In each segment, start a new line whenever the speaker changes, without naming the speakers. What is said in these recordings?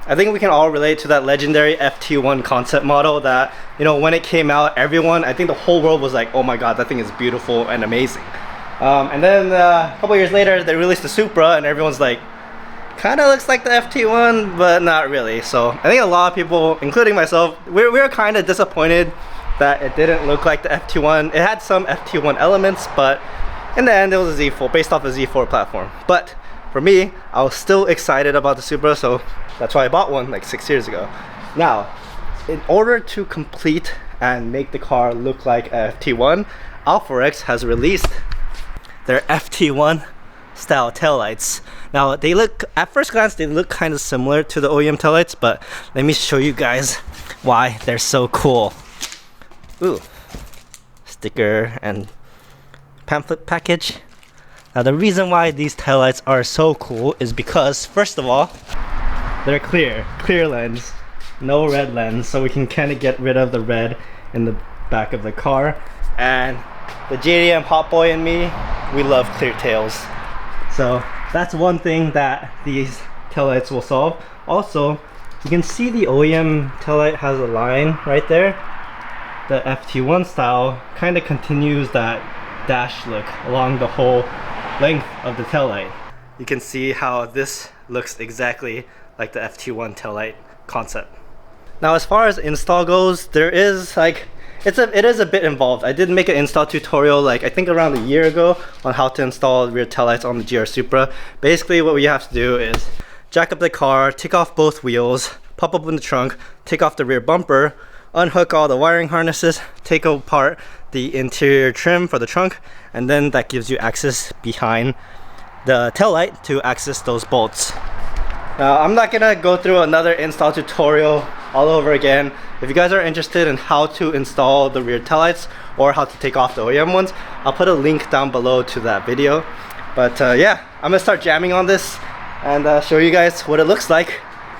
I think we can all relate to that legendary FT-1 concept model that, you know, when it came out, everyone, I think the whole world was like, oh my god, that thing is beautiful and amazing. And then a couple years later, they released the Supra, and everyone's like, kind of looks like the FT-1, but not really. So I think a lot of people, including myself, we were kind of disappointed that it didn't look like the FT-1. It had some FT-1 elements, but in the end, it was a Z4, based off a Z4 platform. But for me, I was still excited about the Supra, so that's why I bought one like 6 years ago. Now, in order to complete and make the car look like a FT-1, ALPHAREX has released their FT-1 style taillights. Now, they look, at first glance, they look kind of similar to the OEM taillights, but let me show you guys why they're so cool. Ooh, sticker and pamphlet package. Now, the reason why these taillights are so cool is because, first of all, they're clear lens, no red lens, so we can kind of get rid of the red in the back of the car. And the JDM hotboi and me, we love clear tails. So that's one thing that these taillights will solve. Also, you can see the OEM taillight has a line right there. The FT-1 style kind of continues that dash look along the whole length of the taillight. You can see how this looks exactly like the FT-1 taillight concept. Now, as far as install goes, there is like, it is a bit involved. I did make an install tutorial like I think around a year ago on how to install rear taillights on the GR Supra. Basically what we have to do is jack up the car, take off both wheels, pop up in the trunk, take off the rear bumper, unhook all the wiring harnesses, take apart the interior trim for the trunk, and then that gives you access behind the taillight to access those bolts. Now, I'm not gonna go through another install tutorial all over again. If you guys are interested in how to install the rear taillights or how to take off the OEM ones, I'll put a link down below to that video. But yeah, I'm gonna start jamming on this and show you guys what it looks like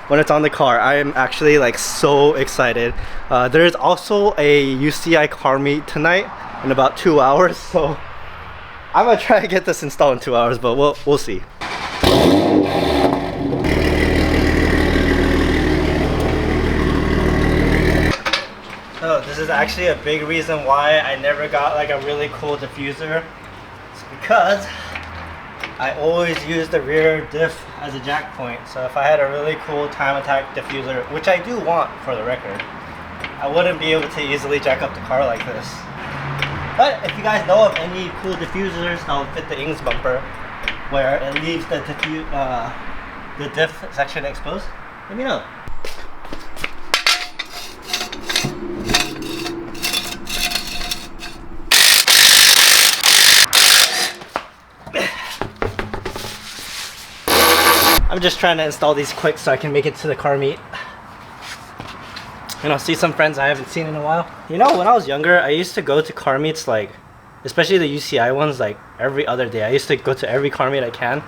when it's on the car. I am actually like so excited. There is also a UCI car meet tonight in about 2 hours, so I'm gonna try to get this installed in 2 hours, but we'll see. So this is actually a big reason why I never got like a really cool diffuser. It's because I always use the rear diff as a jack point. So if I had a really cool time attack diffuser, which I do want for the record, I wouldn't be able to easily jack up the car like this. But if you guys know of any cool diffusers that will fit the Ings bumper, where it leaves the diff section exposed, let me know. I'm just trying to install these quick so I can make it to the car meet. And I'll see some friends I haven't seen in a while. You know, when I was younger, I used to go to car meets, like, especially the UCI ones, like every other day. I used to go to every car meet I can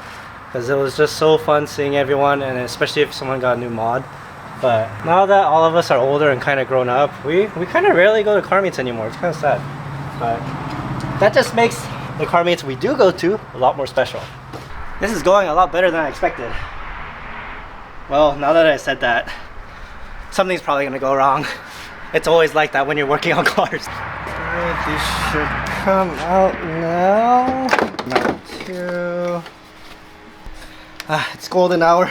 because it was just so fun seeing everyone, and especially if someone got a new mod. But now that all of us are older and kind of grown up, we kind of rarely go to car meets anymore. It's kind of sad. But that just makes the car meets we do go to a lot more special. This is going a lot better than I expected. Well, now that I said that, something's probably gonna go wrong. It's always like that when you're working on cars. Alright, these should come out now. Number 2. It's golden hour.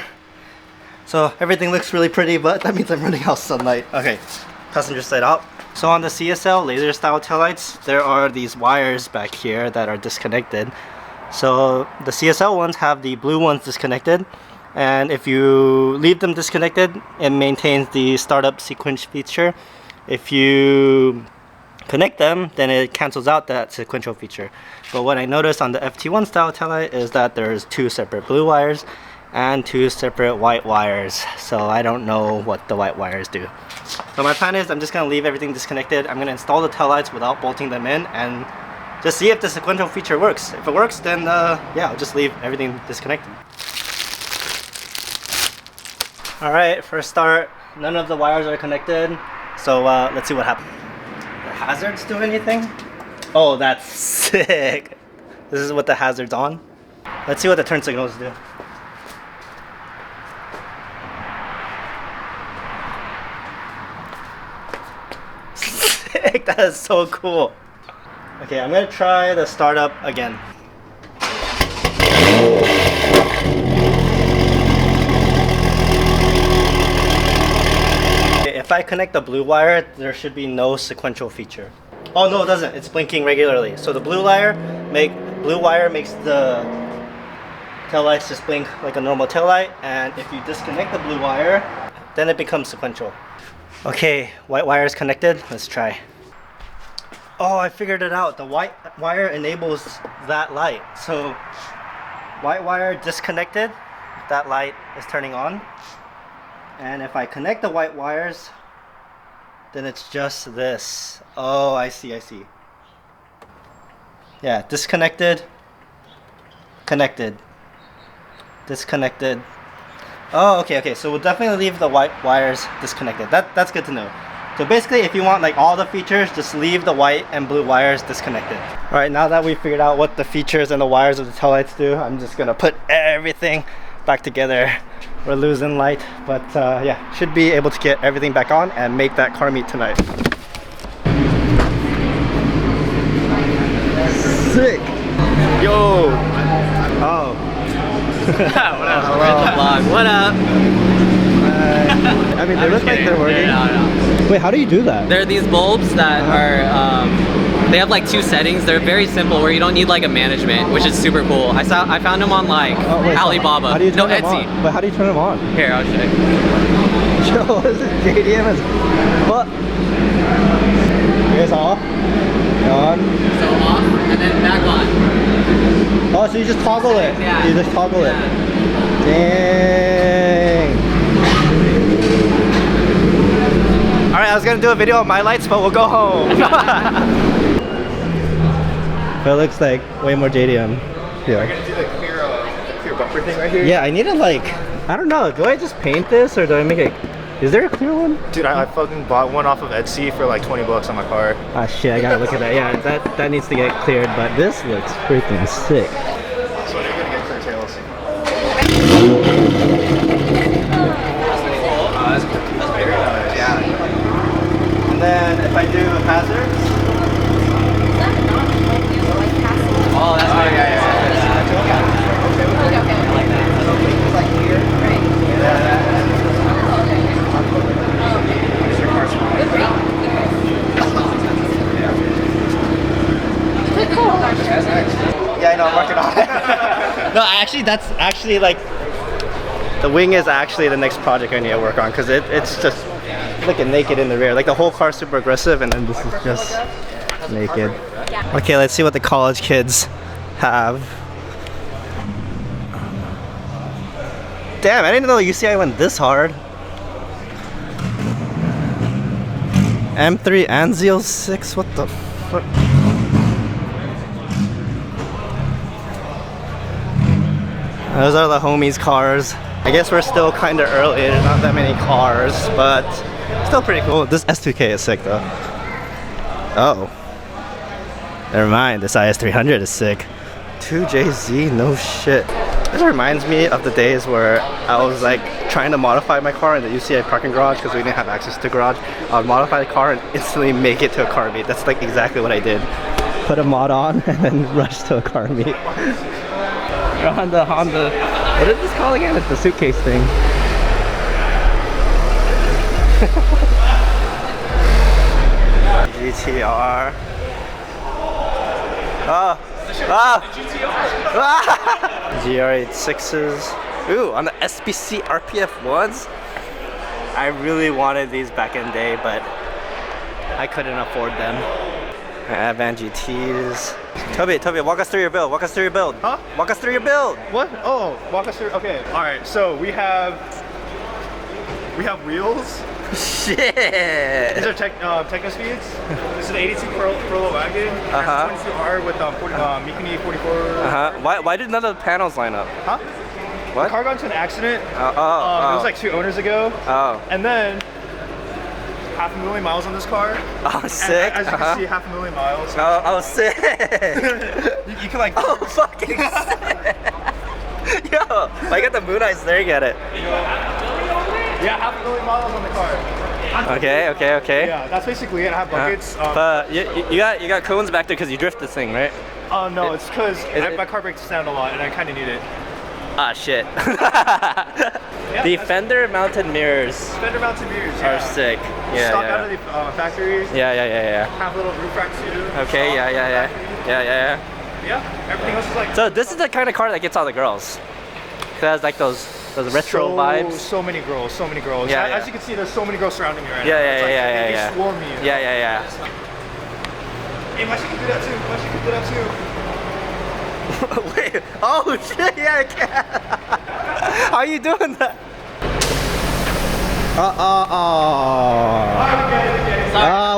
So everything looks really pretty, but that means I'm running out of sunlight. Okay, passenger side out. So on the CSL laser style taillights, there are these wires back here that are disconnected. So the CSL ones have the blue ones disconnected, and if you leave them disconnected, it maintains the startup sequence feature. If you connect them, then it cancels out that sequential feature. But what I noticed on the FT-1 style taillight is that there's 2 separate blue wires and 2 separate white wires. So I don't know what the white wires do. So my plan is I'm just gonna leave everything disconnected. I'm gonna install the taillights without bolting them in and just see if the sequential feature works. If it works, then yeah, I'll just leave everything disconnected. Alright, for a start, none of the wires are connected. So let's see what happens. The hazards do anything? Oh, that's sick. This is what the hazard's on. Let's see what the turn signals do. sick. That is so cool. Okay, I'm gonna try the startup again. Okay, if I connect the blue wire, there should be no sequential feature. Oh no, it doesn't. It's blinking regularly. So the blue wire makes the tail lights just blink like a normal tail light, and if you disconnect the blue wire, then it becomes sequential. Okay, white wire is connected. Let's try. Oh, I figured it out. The white wire enables that light. So white wire disconnected, that light is turning on. And if I connect the white wires, then it's just this. Oh, I see. Yeah, disconnected, connected, disconnected. Oh, okay. So we'll definitely leave the white wires disconnected. That's good to know. So basically, if you want like all the features, just leave the white and blue wires disconnected. All right, now that we figured out what the features and the wires of the taillights do, I'm just gonna put everything back together. We're losing light, but yeah, should be able to get everything back on and make that car meet tonight. Sick! Yo! Oh.
What up?
Hello.
Vlog. What up?
I mean, they look like they're working.
No.
Wait, how do you do that?
There are these bulbs that are, they have like 2 settings. They're very simple where you don't need like a management, which is super cool. I found them on like Alibaba.
How do you turn them
Etsy.
on? But how do you turn them on?
Here, I'll show you.
Yo, what is this? JDM is... What? It's off? On?
So off, and then back on.
Oh, so you just toggle it?
Yeah.
You just toggle it? Dang. Alright, I was gonna do a video of my lights, but we'll go home. But it looks like way more JDM. Yeah.
We're gonna do the clear bumper thing right here?
Yeah, I need to like... I don't know, do I just paint this or do I make it... Is there a clear one?
Dude, I fucking bought one off of Etsy for like 20 bucks on my car.
Ah shit, I gotta look at that. Yeah, that needs to get cleared, but this looks freaking sick.
So you're gonna get clear tails. That's very nice.
Yeah. And then if I do hazards...
Oh, that's very nice.
Yeah, I know, I'm working on it. No, actually, that's actually like... The wing is actually the next project I need to work on because it's just looking naked in the rear. Like the whole car's super aggressive and then this is just naked. Okay, let's see what the college kids have. Damn, I didn't know UCI went this hard. M3 and Z06, what the fuck? Those are the homies' cars. I guess we're still kind of early, there's not that many cars, but still pretty cool. This S2K is sick though. Oh. Never mind, this IS300 is sick. 2JZ, no shit. This reminds me of the days where I was like trying to modify my car in the UCI parking garage because we didn't have access to garage. I would modify the car and instantly make it to a car meet. That's like exactly what I did. Put a mod on and then rush to a car meet. We're on the Honda, what is this called again? It's the suitcase thing. GTR. Oh. GR86s. Ooh, on the SPC RPF ones. I really wanted these back in the day, but I couldn't afford them. Van GTs. Toby, walk us through your build. Walk us through your build.
Huh?
Walk us through your build.
What? Oh, walk us through. Okay. All right. So we have wheels.
Shit.
These are Techno Speeds. This is an 82 Corolla wagon. 22R with Mikuni 44.
Why did none of the panels line up?
Huh?
What?
The car got into an accident. It
Oh.
was like 2 owners ago.
Oh.
And then 500,000 miles on this car.
Oh, sick.
And as you can see, 500,000 miles.
Oh, sick.
You can like.
Oh, fucking sick. Yo, I got the moon eyes there, get it.
Yeah, 500,000 miles on the car.
Okay, okay, okay.
Yeah, that's basically it. I have buckets.
But you got cones back there because you drift this thing, right?
Oh no, it's because my car breaks down a lot and I kind of need it.
Ah, shit.
Yeah,
The fender mounted mirrors
fender mounted mirrors
are sick. Yeah,
Stock
yeah.
out of the factory.
Yeah.
Have a little roof rack too.
Okay,
Stock
yeah.
factory. Yeah, everything else is like.
So this is the kind of car that gets all the girls. It has like those retro vibes.
So many girls, so many girls.
Yeah,
As you can see, there's so many girls surrounding me right now.
Yeah,
It's like,
yeah.
They swarm me. You know?
Yeah.
Hey, my shit can do that too. My shit can do that too.
Wait. Oh shit! Yeah, I can. How are you doing that?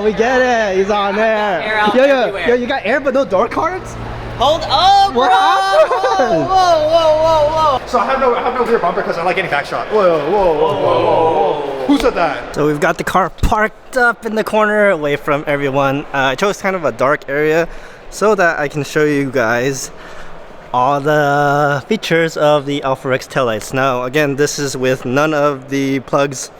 We get it. He's on there.
Air out everywhere.
Yo, you got air but no door cards?
Hold up, bro!
What happened?
Whoa!
So I have no rear bumper because I like getting back shot. Whoa. Who said that?
So we've got the car parked up in the corner away from everyone. I chose kind of a dark area so that I can show you guys all the features of the ALPHAREX taillights. Now again, this is with none of the plugs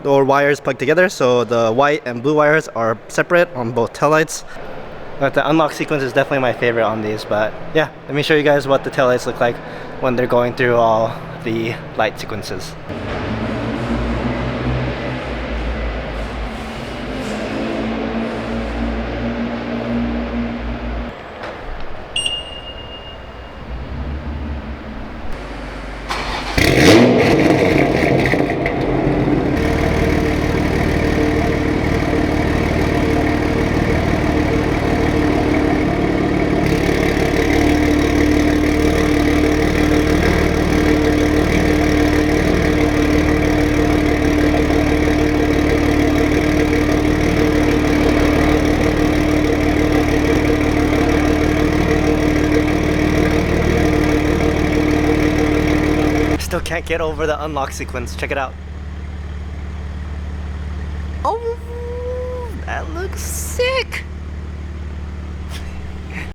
or wires plugged together, so the white and blue wires are separate on both taillights. But the unlock sequence is definitely my favorite on these. But yeah, let me show you guys what the taillights look like when they're going through all the light sequences. Still can't get over the unlock sequence. Check it out. Oh, that looks sick.